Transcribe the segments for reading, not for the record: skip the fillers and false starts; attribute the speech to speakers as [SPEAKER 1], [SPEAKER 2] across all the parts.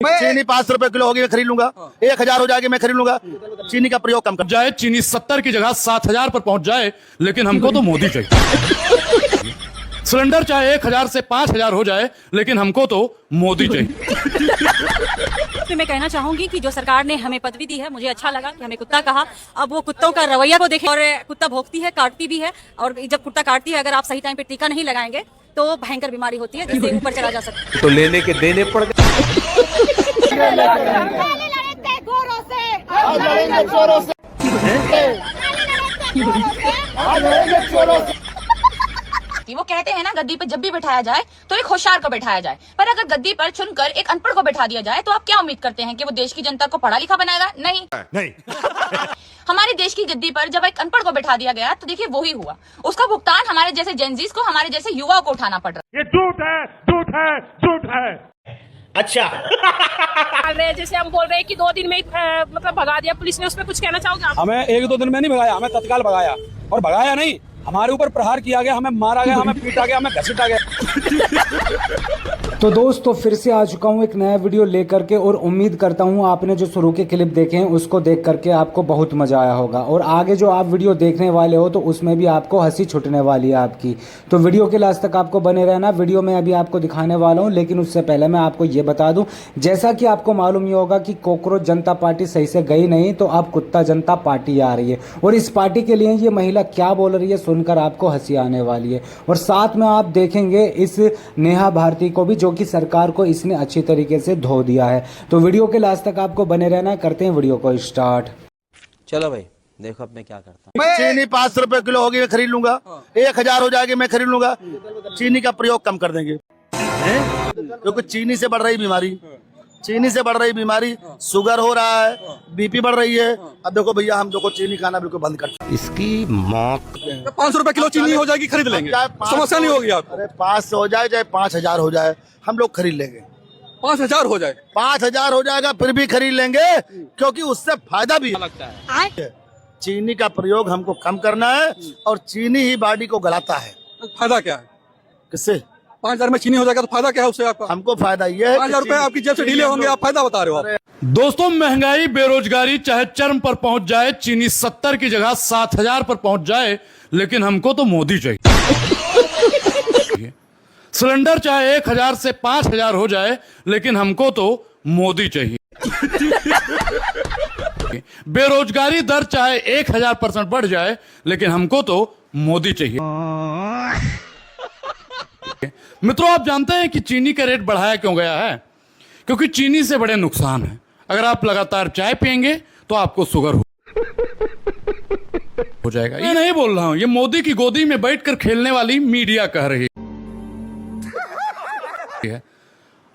[SPEAKER 1] चीनी 5 रुपए किलो होगी मैं खरीद लूंगा, 1000 हो जाएगी मैं खरीद लूंगा। चीनी का प्रयोग कम कर
[SPEAKER 2] जाए, चीनी 70 की जगह 7000 पर पहुंच जाए, लेकिन हमको तो मोदी चाहिए। सिलेंडर चाहे 1000 से 5000 हो जाए, लेकिन हमको तो मोदी चाहिए।
[SPEAKER 3] तो मैं कहना चाहूंगी कि जो सरकार ने हमें पदवी दी है, मुझे अच्छा लगा कि हमें कुत्ता कहा। अब वो कुत्तों का रवैया को देखें। और कुत्ता भौंकती है, काटती भी है, और जब कुत्ता काटती है अगर आप सही टाइम पे टीका नहीं लगाएंगे तो भयंकर बीमारी होती है जिससे ऊपर चला जा सकता है।
[SPEAKER 4] तो लेने के देने पड़ गए।
[SPEAKER 5] वो कहते हैं ना, गद्दी पर जब भी बिठाया जाए तो एक होशियार को बिठाया जाए, पर अगर गद्दी पर चुनकर एक अनपढ़ को बिठा दिया जाए तो आप क्या उम्मीद करते हैं कि वो देश की जनता को पढ़ा लिखा बनाएगा? नहीं। हमारे देश की गद्दी पर जब एक अनपढ़ को बिठा दिया गया तो देखिए वही हुआ। उसका भुगतान हमारे जैसे जेनजीज को, हमारे जैसे युवाओं को उठाना पड़ रहा है।
[SPEAKER 2] ये झूठ है।
[SPEAKER 6] अच्छा
[SPEAKER 7] जैसे हम बोल रहे हैं कि 2 दिन में मतलब भगा दिया पुलिस ने, उसमें कुछ कहना चाहोगे आप?
[SPEAKER 8] हमें 1-2 दिन में नहीं भगाया, हमें तत्काल भगाया, और भगाया नहीं, हमारे ऊपर प्रहार किया गया, हमें मारा गया, हमें पीटा गया, हमें घसीटा गया।
[SPEAKER 9] तो दोस्तों फिर से आ चुका हूँ एक नया वीडियो लेकर के, और उम्मीद करता हूँ आपने जो शुरू के क्लिप देखे हैं उसको देख करके आपको बहुत मजा आया होगा, और आगे जो आप वीडियो देखने वाले हो तो उसमें भी आपको हंसी छूटने वाली है आपकी। तो वीडियो के लास्ट तक आपको बने रहना। वीडियो में अभी आपको दिखाने वाला हूँ, लेकिन उससे पहले मैं आपको ये बता दूँ, जैसा कि आपको मालूम ही होगा कि कॉकरोच जनता पार्टी सही से गई नहीं, तो अब कुत्ता जनता पार्टी आ रही है, और इस पार्टी के लिए ये महिला क्या बोल रही है सुनकर आपको हंसी आने वाली है। और साथ में आप देखेंगे इस नेहा भारती को भी, जो कि सरकार को इसने अच्छी तरीके से धो दिया है। तो वीडियो के लास्ट तक आपको बने रहना। करते हैं वीडियो को स्टार्ट।
[SPEAKER 4] चलो भाई देखो अब मैं क्या करता हूँ।
[SPEAKER 1] चीनी 5 रुपए किलो होगी मैं खरीद लूंगा, 1000 हो जाएगी मैं खरीद लूंगा। चीनी का प्रयोग कम कर देंगे, क्योंकि चीनी से बढ़ रही बीमारी, शुगर हो रहा है, बीपी बढ़ रही है। अब देखो भैया, हम देखो चीनी खाना बिल्कुल बंद कर
[SPEAKER 4] इसकी माँ
[SPEAKER 8] 500 रुपए किलो चीनी हो जाएगी, खरीद लेंगे, समस्या नहीं होगी आपको।
[SPEAKER 1] अरे 500 हो जाए चाहे 5000 हो जाए, हम लोग खरीद लेंगे।
[SPEAKER 8] 5000 हो जाए,
[SPEAKER 1] 5000 हो जाएगा फिर भी खरीद लेंगे, क्योंकि उससे फायदा भी लगता है। चीनी का प्रयोग हमको कम करना है, और चीनी ही बॉडी को गलाता है।
[SPEAKER 8] फायदा क्या है?
[SPEAKER 1] किससे?
[SPEAKER 8] 5000 में चीनी हो जाएगा तो फायदा क्या है उससे आपका?
[SPEAKER 1] हमको फायदा ये है
[SPEAKER 8] 5000 रुपए आपकी जेब से ढीले होंगे, आप फायदा बता रहे हो आप।
[SPEAKER 2] दोस्तों, महंगाई बेरोजगारी चाहे चरम पर पहुंच जाए, चीनी 70 की जगह 7000 पर पहुंच जाए, लेकिन हमको तो मोदी चाहिए। सिलेंडर चाहे 1000 से 5000 हो जाए, लेकिन हमको तो मोदी चाहिए। बेरोजगारी दर चाहे 1000% बढ़ जाए, लेकिन हमको तो मोदी चाहिए। मित्रों, आप जानते हैं कि चीनी का रेट बढ़ाया क्यों गया है? क्योंकि चीनी से बड़े नुकसान हैं। अगर आप लगातार चाय पिएंगे तो आपको शुगर हो जाएगा। ये नहीं बोल रहा हूं, ये मोदी की गोदी में बैठकर खेलने वाली मीडिया कह रही है।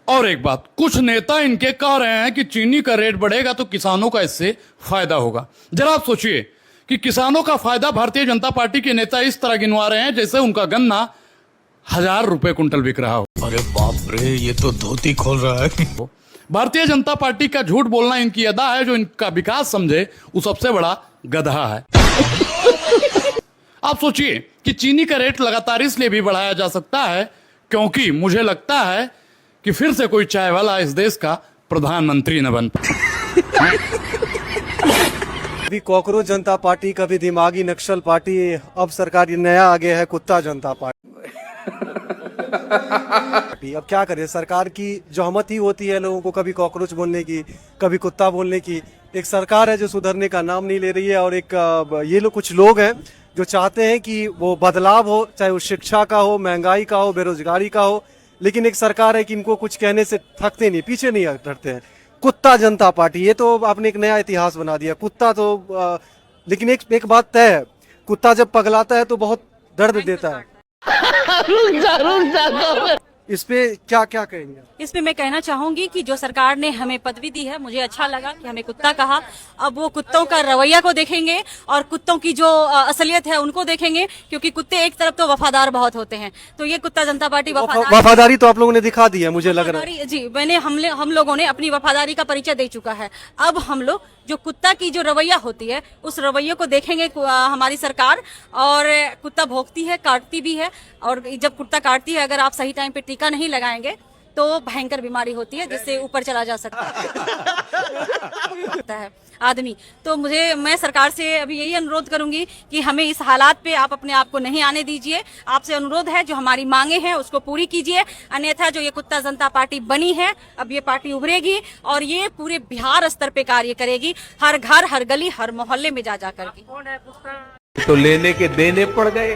[SPEAKER 2] और एक बात, कुछ नेता इनके कह रहे हैं कि चीनी का रेट बढ़ेगा तो किसानों का इससे फायदा होगा। जरा आप सोचिए कि किसानों का फायदा भारतीय जनता पार्टी के नेता इस तरह गिनवा रहे हैं जैसे उनका गन्ना 1000 रुपए कुंटल बिक रहा हो।
[SPEAKER 6] अरे बाप रे, ये तो धोती खोल रहा है।
[SPEAKER 2] भारतीय जनता पार्टी का झूठ बोलना इनकी अदा है। जो इनका विकास समझे वो सबसे बड़ा गधा है। आप सोचिए कि चीनी का रेट लगातार इसलिए भी बढ़ाया जा सकता है क्योंकि मुझे लगता है कि फिर से कोई चाय वाला इस देश का प्रधानमंत्री न बन पाए।
[SPEAKER 10] कभी कॉकरोच जनता पार्टी, कभी दिमागी नक्सल पार्टी, अब सरकार ये नया आगे है कुत्ता जनता पार्टी। अब क्या करें, सरकार की जहमत ही होती है लोगों को कभी कॉकरोच बोलने की, कभी कुत्ता बोलने की। एक सरकार है जो सुधरने का नाम नहीं ले रही है, और एक ये लोग कुछ लोग हैं जो चाहते हैं कि वो बदलाव हो, चाहे वो शिक्षा का हो, महंगाई का हो, बेरोजगारी का हो, लेकिन एक सरकार है कि इनको कुछ कहने से थकते नहीं, पीछे नहीं हटते हैं। कुत्ता जनता पार्टी, ये तो आपने एक नया इतिहास बना दिया। कुत्ता तो लेकिन एक बात तय है, कुत्ता जब पगलाता है तो बहुत दर्द देता है। इस पे क्या क्या कहेंगे?
[SPEAKER 3] इसमें मैं कहना चाहूंगी कि जो सरकार ने हमें पदवी दी है, मुझे अच्छा लगा कि हमें कुत्ता कहा। अब वो कुत्तों का रवैया को देखेंगे और कुत्तों की जो असलियत है उनको देखेंगे, क्योंकि कुत्ते एक तरफ तो वफादार बहुत होते हैं, तो ये कुत्ता जनता पार्टी
[SPEAKER 10] वफादारी तो आप लोगों ने दिखा दी है, मुझे लग रहा है।
[SPEAKER 3] जी, हम लोगों ने अपनी वफादारी का परिचय दे चुका है। अब हम लोग जो कुत्ता की जो रवैया होती है उस रवैये को देखेंगे हमारी सरकार। और कुत्ता भौंकती है, काटती भी है, और जब कुत्ता काटती है अगर आप सही टाइम पे टीका नहीं लगाएंगे तो भयंकर बीमारी होती है जिससे ऊपर चला जा सकता है आदमी। तो मैं सरकार से अभी यही अनुरोध करूंगी कि हमें इस हालात पे आप अपने आप को नहीं आने दीजिए। आपसे अनुरोध है, जो हमारी मांगे हैं उसको पूरी कीजिए, अन्यथा जो ये कुत्ता जनता पार्टी बनी है, अब ये पार्टी उभरेगी और ये पूरे बिहार स्तर पे कार्य करेगी, हर घर, हर गली, हर मोहल्ले में जा करके।
[SPEAKER 4] तो लेने के देने पड़ गए।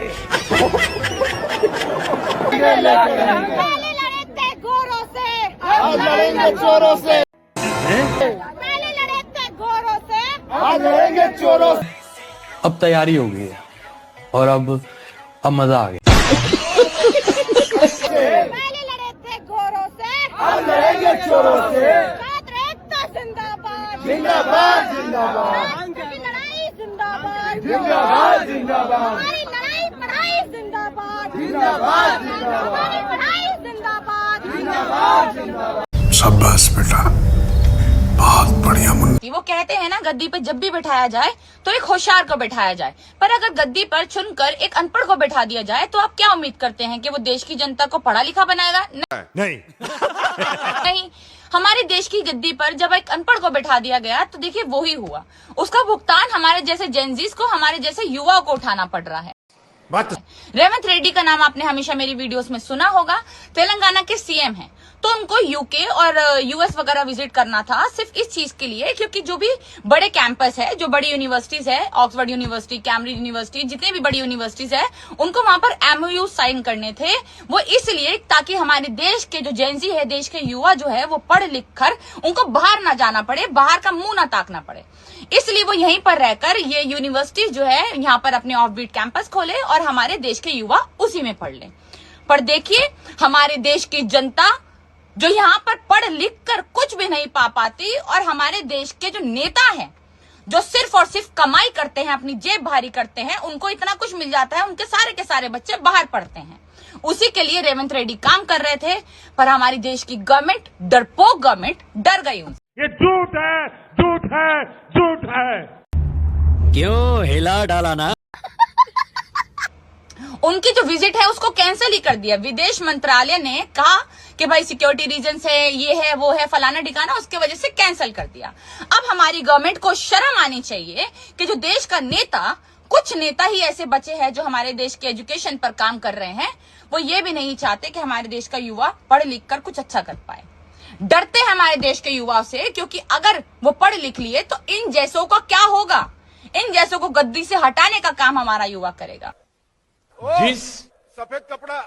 [SPEAKER 5] पहले लड़े थे गोरों से,
[SPEAKER 1] आज लड़ेंगे चोरों से,
[SPEAKER 5] पहले लड़े थे गोरों से,
[SPEAKER 1] आज लड़ेंगे चोरों से।
[SPEAKER 4] अब तैयारी हो गई है और अब मजा आ गया।
[SPEAKER 5] पहले लड़े थे गोरों से,
[SPEAKER 1] आज लड़ेंगे चोरों से।
[SPEAKER 5] छात्र एकता जिंदाबाद,
[SPEAKER 1] जिंदाबाद जिंदाबाद
[SPEAKER 5] की लड़ाई जिंदाबाद,
[SPEAKER 1] जिंदाबाद जिंदाबाद
[SPEAKER 5] हमारी लड़ाई पढ़ाई जिंदाबाद,
[SPEAKER 1] जिंदाबाद जिंदाबाद
[SPEAKER 5] हमारी पढ़ाई जिंदाबाद,
[SPEAKER 1] जिंदाबाद जिंदाबाद।
[SPEAKER 6] शाबाश बेटा, बहुत बढ़िया मुन्ना।
[SPEAKER 5] वो कहते हैं ना, गद्दी पे जब भी बैठाया जाए तो एक होशियार को बैठाया जाए, पर अगर गद्दी पर चुनकर एक अनपढ़ को बैठा दिया जाए तो आप क्या उम्मीद करते हैं कि वो देश की जनता को पढ़ा लिखा बनाएगा?
[SPEAKER 6] नहीं
[SPEAKER 5] नहीं। हमारे देश की गद्दी पर जब एक अनपढ़ को बैठा दिया गया तो देखिए वो ही हुआ। उसका भुगतान हमारे जैसे जेनजीज को, हमारे जैसे युवाओं को उठाना पड़ रहा है। रेवंत रेड्डी का नाम आपने हमेशा मेरी वीडियोस में सुना होगा। तेलंगाना के सीएम हैं, तो उनको यूके और यूएस वगैरह विजिट करना था सिर्फ इस चीज के लिए, क्योंकि जो भी बड़े कैंपस है, जो बड़ी यूनिवर्सिटीज है, ऑक्सफोर्ड यूनिवर्सिटी, कैम्ब्रिज यूनिवर्सिटी, जितने भी बड़ी यूनिवर्सिटीज है, उनको वहां पर एमओयू साइन करने थे। वो इसलिए ताकि हमारे देश के जो जेनजी है, देश के युवा जो है, वो पढ़ लिख कर उनको बाहर ना जाना पड़े, बाहर का मुंह ना ताकना पड़े, इसलिए वो यहीं पर रहकर ये यूनिवर्सिटी जो है यहाँ पर अपने ऑफ बीट कैंपस खोले और हमारे देश के युवा उसी में पढ़ लें। पर देखिए, हमारे देश की जनता जो यहाँ पर पढ़ लिख कर कुछ भी नहीं पा पाती, और हमारे देश के जो नेता हैं जो सिर्फ और सिर्फ कमाई करते हैं, अपनी जेब भारी करते हैं, उनको इतना कुछ मिल जाता है, उनके सारे के सारे बच्चे बाहर पढ़ते हैं। उसी के लिए रेवंत रेड्डी काम कर रहे थे, पर हमारी देश की गवर्नमेंट, डरपोक गवर्नमेंट, डर गई उनसे।
[SPEAKER 6] ये झूठ है, झूठ है, झूठ है।
[SPEAKER 4] क्यों हिला डाला ना?
[SPEAKER 5] उनकी जो विजिट है उसको कैंसिल ही कर दिया। विदेश मंत्रालय ने कहा कि भाई सिक्योरिटी रीजन से, ये है वो है, फलाना ठिकाना, उसके वजह से कैंसिल कर दिया। अब हमारी गवर्नमेंट को शर्म आनी चाहिए कि जो देश का नेता, कुछ नेता ही ऐसे बचे हैं जो हमारे देश के एजुकेशन पर काम कर रहे हैं, वो ये भी नहीं चाहते कि हमारे देश का युवा पढ़ लिख कर कुछ अच्छा कर पाए। डरते हैं हमारे देश के युवाओं से, क्योंकि अगर वो पढ़ लिख लिए तो इन जैसों का क्या होगा? इन जैसों को गद्दी से हटाने का काम हमारा युवा करेगा।
[SPEAKER 6] जिस
[SPEAKER 1] सफेद कपड़ा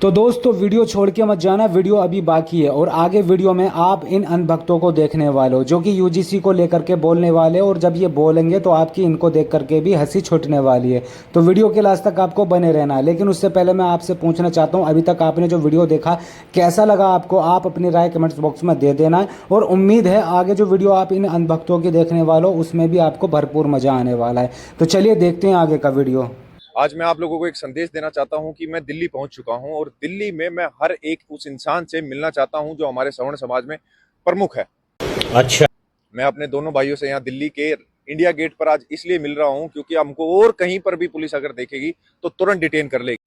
[SPEAKER 9] तो दोस्तों वीडियो छोड़ के मत जाना, वीडियो अभी बाकी है और आगे वीडियो में आप इन अंधभक्तों को देखने वाले हो जो कि यूजीसी को लेकर के बोलने वाले, और जब ये बोलेंगे तो आपकी इनको देख करके भी हंसी छूटने वाली है। तो वीडियो के लास्ट तक आपको बने रहना है। लेकिन उससे पहले मैं आपसे पूछना चाहता हूँ, अभी तक आपने जो वीडियो देखा कैसा लगा आपको? आप अपनी राय कमेंट्स बॉक्स में दे देना, और उम्मीद है आगे जो वीडियो आप इन अंधभक्तों की देखने वाले हो उसमें भी आपको भरपूर मजा आने वाला है। तो चलिए देखते हैं आगे का वीडियो।
[SPEAKER 11] आज मैं आप लोगों को एक संदेश देना चाहता हूं कि मैं दिल्ली पहुंच चुका हूं, और दिल्ली में मैं हर एक उस इंसान से मिलना चाहता हूं जो हमारे सवर्ण समाज में प्रमुख है।
[SPEAKER 6] अच्छा,
[SPEAKER 11] मैं अपने दोनों भाइयों से यहाँ दिल्ली के इंडिया गेट पर आज इसलिए मिल रहा हूं क्योंकि हमको और कहीं पर भी पुलिस अगर देखेगी तो तुरंत डिटेन कर लेगी।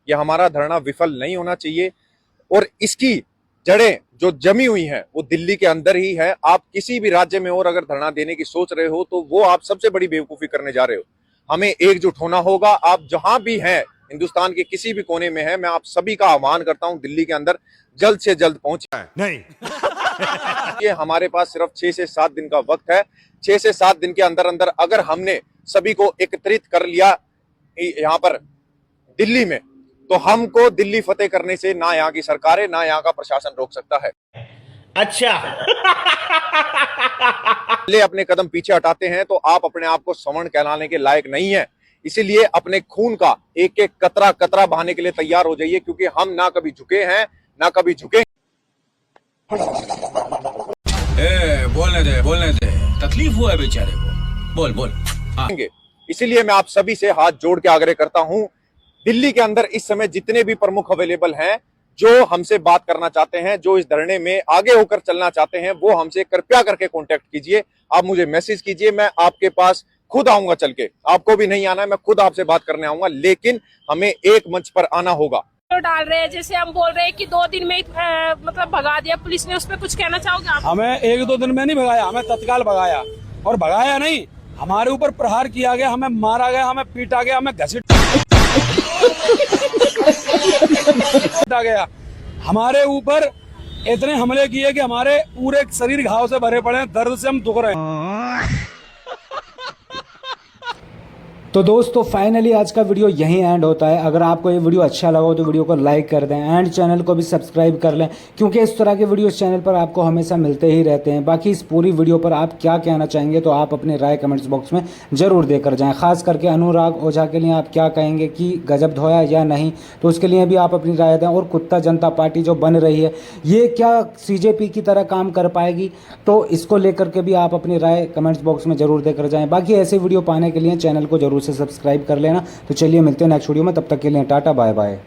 [SPEAKER 11] यह हमारा धरना विफल नहीं होना चाहिए, और इसकी जड़ें जो जमी हुई हैं वो दिल्ली के अंदर ही है। आप किसी भी राज्य में और अगर धरना देने की सोच रहे हो तो वो आप सबसे बड़ी बेवकूफी करने जा रहे हो। हमें एकजुट होना होगा। आप जहां भी हैं, हिंदुस्तान के किसी भी कोने में है, मैं आप सभी का आह्वान करता हूं दिल्ली के अंदर जल्द से जल्द पहुंचे।
[SPEAKER 6] नहीं
[SPEAKER 11] ये हमारे पास सिर्फ 6 से 7 दिन का वक्त है। 6 से 7 दिन के अंदर अंदर अगर हमने सभी को एकत्रित कर लिया यहाँ पर दिल्ली में, तो हमको दिल्ली फतेह करने से ना यहाँ की सरकारें, ना यहाँ का प्रशासन रोक सकता है।
[SPEAKER 6] अच्छा
[SPEAKER 11] ले अपने कदम पीछे हटाते हैं तो आप अपने आप को सवर्ण कहलाने के लायक नहीं है। इसीलिए अपने खून का एक एक कतरा कतरा बहाने के लिए तैयार हो जाइए, क्योंकि हम ना कभी झुके हैं ना कभी झुके।
[SPEAKER 6] बोलने दे, तकलीफ हुआ है बेचारे को, बोल बोल।
[SPEAKER 11] इसीलिए मैं आप सभी से हाथ जोड़ के आग्रह करता हूं, दिल्ली के अंदर इस समय जितने भी प्रमुख अवेलेबल हैं जो हमसे बात करना चाहते हैं, जो इस धरने में आगे होकर चलना चाहते हैं, वो हमसे कृपया करके कांटेक्ट कीजिए। आप मुझे मैसेज कीजिए, मैं आपके पास खुद आऊंगा चल के। आपको भी नहीं आना है, मैं खुद आपसे बात करने आऊंगा, लेकिन हमें एक मंच पर आना होगा।
[SPEAKER 7] तो डाल रहे हैं, जैसे हम बोल रहे हैं कि 2 दिन में मतलब भगा दिया पुलिस ने, उस पर कुछ कहना चाहोगे आप?
[SPEAKER 8] हमें 1-2 दिन में नहीं भगाया, हमें तत्काल भगाया। और भगाया नहीं, हमारे ऊपर प्रहार किया गया, हमें मारा गया, हमें पीटा गया, हमें घसीटा गया। हमारे ऊपर इतने हमले किए कि हमारे पूरे शरीर घाव से भरे पड़े हैं, दर्द से हम दुख रहे हैं।
[SPEAKER 9] तो दोस्तों फाइनली आज का वीडियो यहीं एंड होता है। अगर आपको ये वीडियो अच्छा लगा हो तो वीडियो को लाइक कर दें एंड चैनल को भी सब्सक्राइब कर लें, क्योंकि इस तरह के वीडियो इस चैनल पर आपको हमेशा मिलते ही रहते हैं। बाकी इस पूरी वीडियो पर आप क्या कहना चाहेंगे तो आप अपनी राय कमेंट्स बॉक्स में ज़रूर देकर जाएँ। खास करके अनुराग ओझा के लिए आप क्या कहेंगे कि गजब धोया या नहीं, तो उसके लिए भी आप अपनी राय दें। और कुत्ता जनता पार्टी जो बन रही है ये क्या CJP की तरह काम कर पाएगी, तो इसको लेकर के भी आप अपनी राय कमेंट्स बॉक्स में ज़रूर देकर जाएँ। बाकी ऐसे वीडियो पाने के लिए चैनल को जरूर से सब्सक्राइब कर लेना। तो चलिए मिलते हैं नेक्स्ट वीडियो में, तब तक के लिए टाटा बाय बाय।